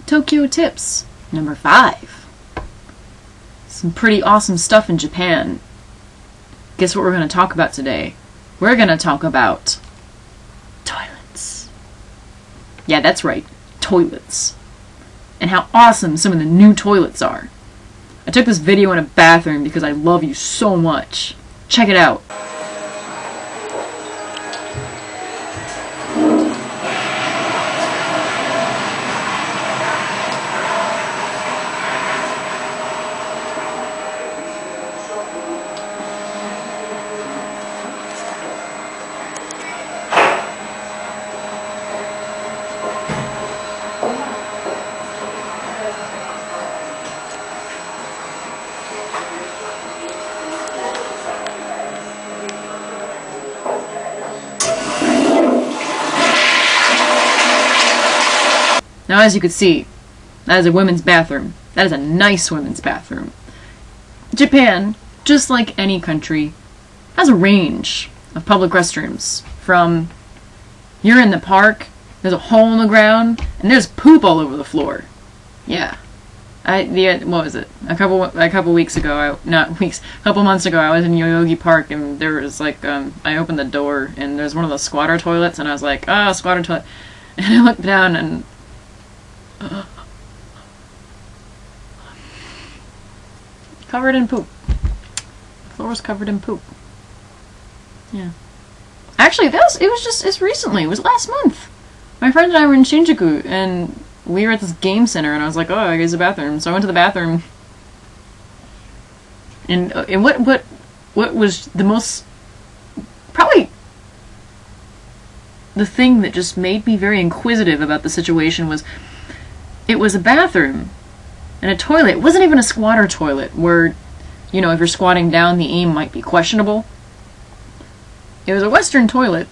Tokyo tips. Number 5. Some pretty awesome stuff in Japan. Guess what we're going to talk about today? We're going to talk about toilets. Yeah, that's right. Toilets. And how awesome some of the new toilets are. I took this video in a bathroom because I love you so much. Check it out. Now, as you can see, that is a women's bathroom. That is a nice women's bathroom. Japan, just like any country, has a range of public restrooms. From, you're in the park, there's a hole in the ground, and there's poop all over the floor. Yeah. What was it? A couple weeks ago, a couple months ago, I was in Yoyogi Park, and there was like, I opened the door, and there's one of those squatter toilets, and I was like, ah, squatter toilet. And I looked down, and covered in poop. The floor was covered in poop. Yeah. Actually, it's recently. It was last month. My friend and I were in Shinjuku, and we were at this game center, and I was like, oh, I guess the bathroom. So I went to the bathroom. And what was the most, probably the thing that just made me very inquisitive about the situation was, it was a bathroom and a toilet. It wasn't even a squatter toilet where, you know, if you're squatting down, the aim might be questionable. It was a Western toilet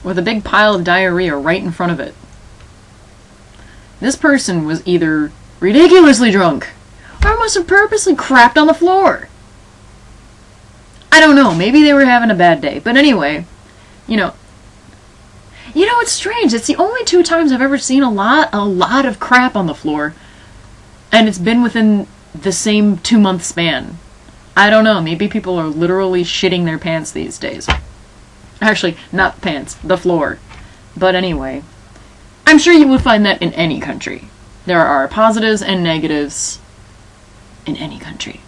with a big pile of diarrhea right in front of it. This person was either ridiculously drunk or must have purposely crapped on the floor. I don't know. Maybe they were having a bad day. But anyway, you know, it's strange. It's the only 2 times I've ever seen a lot of crap on the floor, and it's been within the same 2-month span. I don't know. Maybe people are literally shitting their pants these days. Actually, not pants, the floor. But anyway, I'm sure you would find that in any country. There are positives and negatives in any country.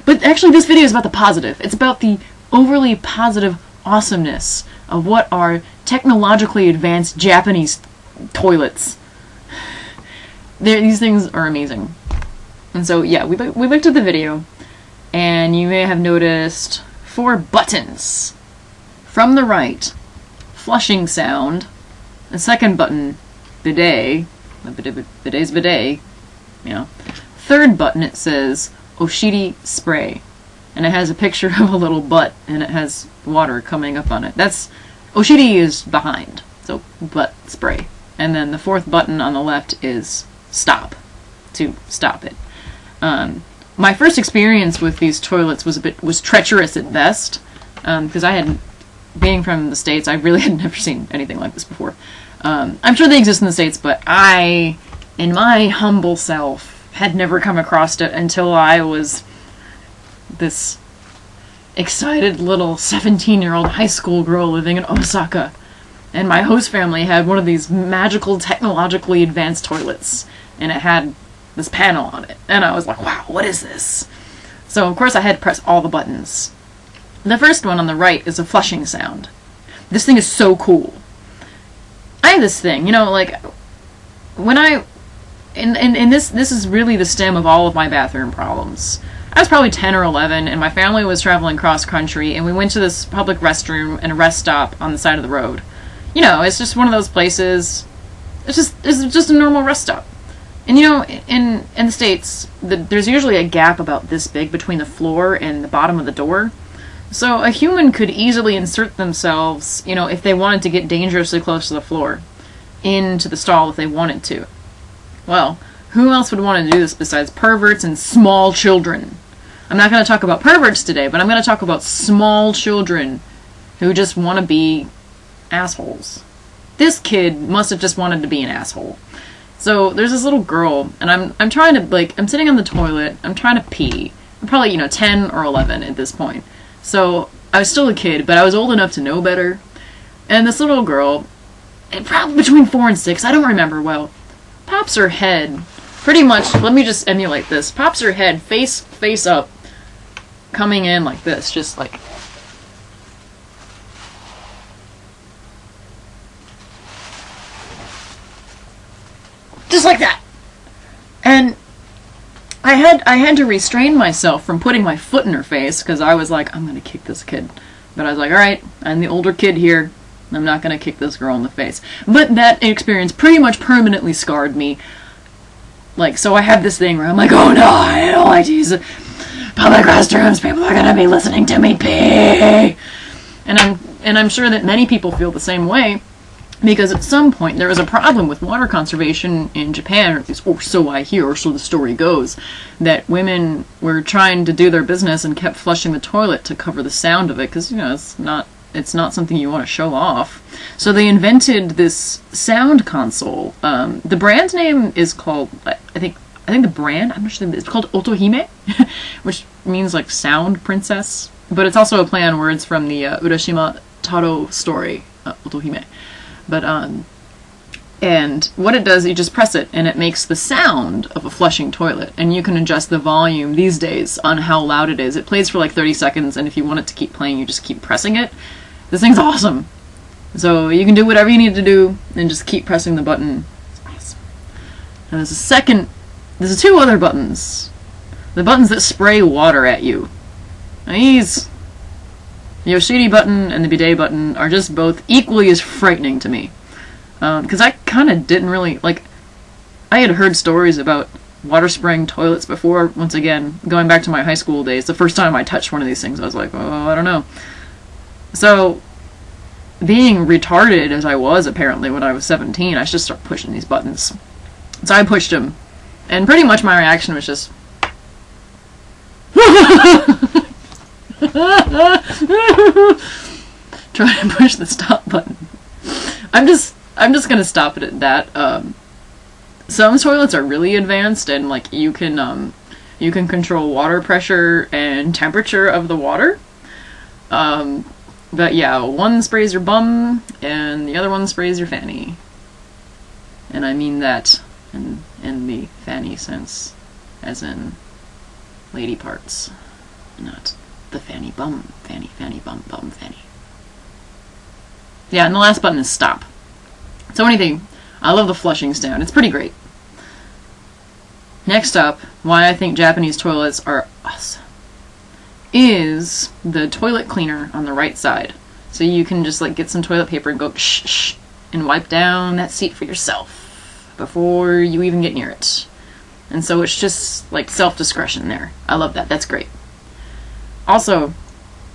But actually, this video is about the positive. It's about the overly positive awesomeness of what are technologically advanced Japanese toilets. These things are amazing. And so, yeah, we looked at the video, and you may have noticed 4 buttons. From the right, flushing sound. The second button, bidet. Bidet's bidet. You know. Third button, it says Oshiri spray. And it has a picture of a little butt, and it has water coming up on it. Oshiri is behind, so butt spray. And then the 4th button on the left is stop, to stop it. My first experience with these toilets was treacherous at best, because being from the States, I really had never seen anything like this before. I'm sure they exist in the States, but I, in my humble self, had never come across it until I was this excited little 17-year-old high school girl living in Osaka. And my host family had one of these magical, technologically advanced toilets. And it had this panel on it. And I was like, wow, what is this? So, of course, I had to press all the buttons. The first one on the right is a flushing sound. This thing is so cool. I have this thing, you know, like, when this is really the stem of all of my bathroom problems. I was probably 10 or 11, and my family was traveling cross-country, and we went to this public restroom and a rest stop on the side of the road. You know, it's just one of those places, it's just a normal rest stop. And you know, in the States, there's usually a gap about this big between the floor and the bottom of the door. So a human could easily insert themselves, you know, if they wanted to get dangerously close to the floor, into the stall if they wanted to. Well, who else would want to do this besides perverts and small children? I'm not going to talk about perverts today, but I'm going to talk about small children who just want to be assholes. This kid must have just wanted to be an asshole. So there's this little girl, and I'm trying to, like, I'm sitting on the toilet, I'm trying to pee. I'm probably, you know, 10 or 11 at this point. So I was still a kid, but I was old enough to know better. And this little girl, probably between 4 and 6, I don't remember well, pops her head, pretty much, let me just emulate this, pops her head face up, coming in like this, just like, just like that. And I had to restrain myself from putting my foot in her face, because I was like, I'm gonna kick this kid. But I was like, alright, I'm the older kid here, I'm not gonna kick this girl in the face. But that experience pretty much permanently scarred me. Like, so I have this thing where I'm like, oh no, I don't like to use public restrooms, people are gonna be listening to me pee. And I'm sure that many people feel the same way, because at some point there was a problem with water conservation in Japan, or at least, or so I hear, or so the story goes, that women were trying to do their business and kept flushing the toilet to cover the sound of it, because, you know, it's not something you want to show off. So they invented this sound console. The brand name is called, I think the brand, I'm not sure, it's called Otohime, which means like sound princess, but it's also a play on words from the Urashima Taro story, Otohime. But, and what it does, you just press it, and it makes the sound of a flushing toilet, and you can adjust the volume these days on how loud it is. It plays for like 30 seconds, and if you want it to keep playing, you just keep pressing it. This thing's awesome! So you can do whatever you need to do, and just keep pressing the button. It's awesome. And there's two other buttons. The buttons that spray water at you. Now these, the Yoshiri button and the Bidet button, are just both equally as frightening to me. Because I kind of didn't really, like, I had heard stories about water spraying toilets before. Once again, going back to my high school days, the first time I touched one of these things, I was like, oh, I don't know. So, being retarded as I was, apparently, when I was 17, I should start pushing these buttons. So I pushed them, and pretty much my reaction was just... try to push the stop button. I'm just gonna stop it at that. Some toilets are really advanced, and like you can control water pressure and temperature of the water. But yeah, one sprays your bum and the other one sprays your fanny. And I mean that in the fanny sense, as in lady parts, not the fanny bum, fanny bum bum fanny. Yeah, and the last button is stop. So anything, I love the flushing sound. It's pretty great. Next up, why I think Japanese toilets are awesome, is the toilet cleaner on the right side. So you can just like get some toilet paper and go shh shh and wipe down that seat for yourself before you even get near it. And so it's just like self-discretion there. I love that. That's great. Also,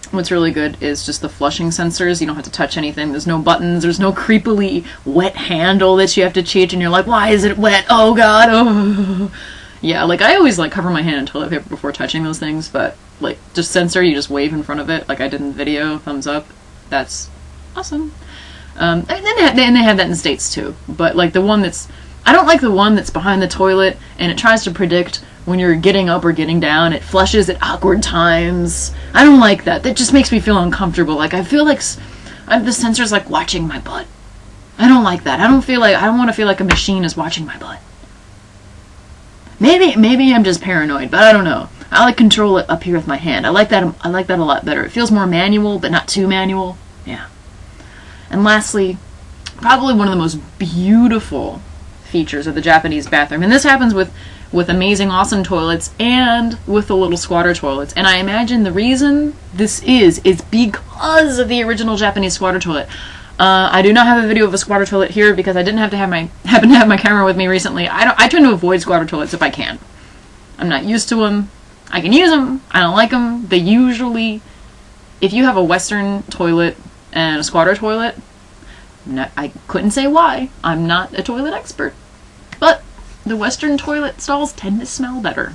what's really good is just the flushing sensors. You don't have to touch anything. There's no buttons. There's no creepily wet handle that you have to change, and you're like, why is it wet? Oh god, oh. Yeah, like I always like cover my hand in toilet paper before touching those things, but like just sensor, you just wave in front of it like I did in the video, thumbs up. That's awesome. And they have that in the States too, but like the one that's, I don't like the one that's behind the toilet and it tries to predict when you're getting up or getting down. It flushes at awkward times. I don't like that. That just makes me feel uncomfortable. Like I feel like the sensor's like watching my butt. I don't like that. I don't want to feel like a machine is watching my butt. Maybe I'm just paranoid, but I don't know. I like control it up here with my hand. I like that a lot better. It feels more manual, but not too manual. Yeah. And lastly, probably one of the most beautiful features of the Japanese bathroom, and this happens with amazing, awesome toilets and with the little squatter toilets. And I imagine the reason this is because of the original Japanese squatter toilet. I do not have a video of a squatter toilet here because I didn't happen to have my camera with me recently. I tend to avoid squatter toilets if I can. I'm not used to them. I can use them. I don't like them. They usually, if you have a Western toilet and a squatter toilet, I couldn't say why. I'm not a toilet expert. But the Western toilet stalls tend to smell better.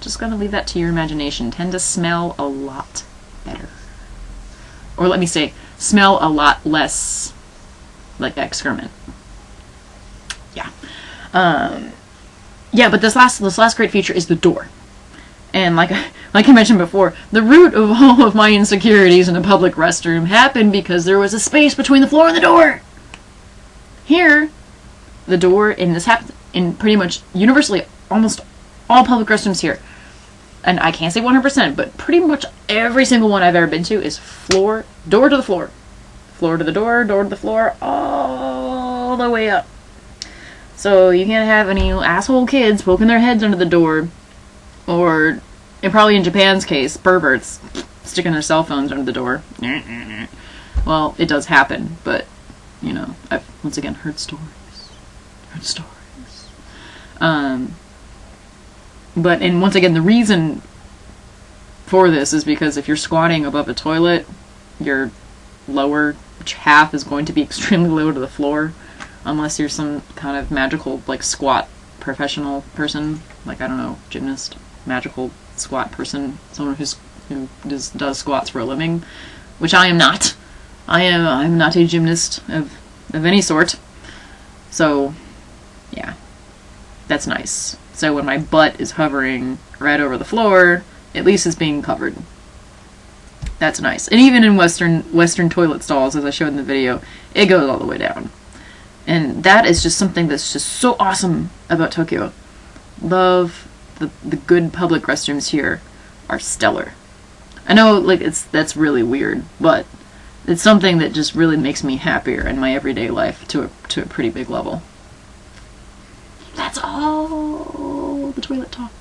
Just gonna leave that to your imagination. Tend to smell a lot better. Or let me say, smell a lot less like excrement. Yeah. Yeah, but this last great feature is the door. And like I mentioned before, the root of all of my insecurities in a public restroom happened because there was a space between the floor and the door. Here, the door, and this happens in pretty much universally almost all public restrooms here. And I can't say 100%, but pretty much every single one I've ever been to is door to the floor. Floor to the door to the floor, all the way up. So you can't have any asshole kids poking their heads under the door, or, and probably in Japan's case, perverts sticking their cell phones under the door. Well, it does happen, but, you know, I've, once again, heard stories. But, and once again, the reason for this is because if you're squatting above a toilet, your lower half is going to be extremely low to the floor, unless you're some kind of magical, like, squat professional person, like, I don't know, gymnast, magical squat person, someone who does squats for a living, which I am not. I'm not a gymnast of any sort. So, yeah, that's nice. So when my butt is hovering right over the floor, at least it's being covered. That's nice. And even in Western toilet stalls, as I showed in the video, it goes all the way down. And that is just something that's just so awesome about Tokyo. Love the good public restrooms here are stellar. I know, like, that's really weird, but it's something that just really makes me happier in my everyday life to a pretty big level. That's all the toilet talk.